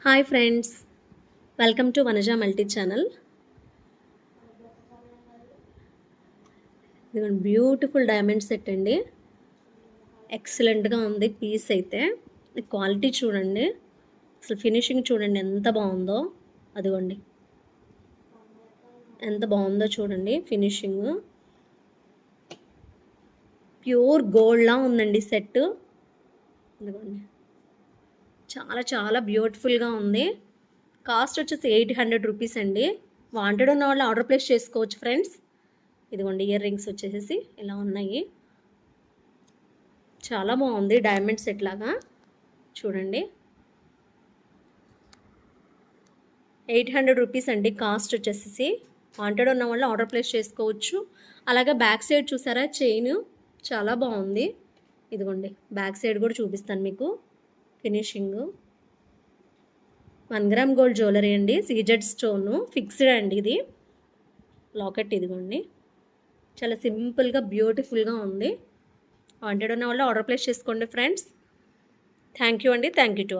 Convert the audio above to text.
Hi friends, welcome to Vanaja multi channel. ఇదిగోండి beautiful diamond set అండి. ఎక్సలెంట్గా ఉంది పీస్ అయితే. క్వాలిటీ చూడండి, అసలు ఫినిషింగ్ చూడండి ఎంత బాగుందో. అదిగోండి ఎంత బాగుందో చూడండి ఫినిషింగ్. ప్యూర్ గోల్డ్లా ఉందండి సెట్. ఇదిగోండి చాలా చాలా బ్యూటిఫుల్గా ఉంది. కాస్ట్ వచ్చేసి 800 రూపీస్ అండి. వాంటెడ్ ఉన్న వాళ్ళు ఆర్డర్ ప్లేస్ చేసుకోవచ్చు ఫ్రెండ్స్. ఇదిగోండి ఇయర్ రింగ్స్ వచ్చేసి ఇలా ఉన్నాయి. చాలా బాగుంది డైమండ్ సెట్ లాగా చూడండి. 800 రూపీస్ అండి కాస్ట్ వచ్చేసి. వాంటెడ్ ఉన్న వాళ్ళు ఆర్డర్ ప్లేస్ చేసుకోవచ్చు. అలాగే బ్యాక్ సైడ్ చూసారా చైన్ చాలా బాగుంది. ఇదిగోండి బ్యాక్ సైడ్ కూడా చూపిస్తాను మీకు ఫినిషింగ్. 1 గ్రామ్ గోల్డ్ జ్యువెలరీ అండి, సీజెడ్ స్టోన్ ఫిక్స్డ్ అండి. ఇది లాకెట్ ఇదిగోండి చాలా సింపుల్గా బ్యూటిఫుల్గా ఉంది. వాంటెడ్ ఉన్న వాళ్ళు ఆర్డర్ ప్లేస్ చేసుకోండి ఫ్రెండ్స్. థ్యాంక్ యూ అండి. Thank you to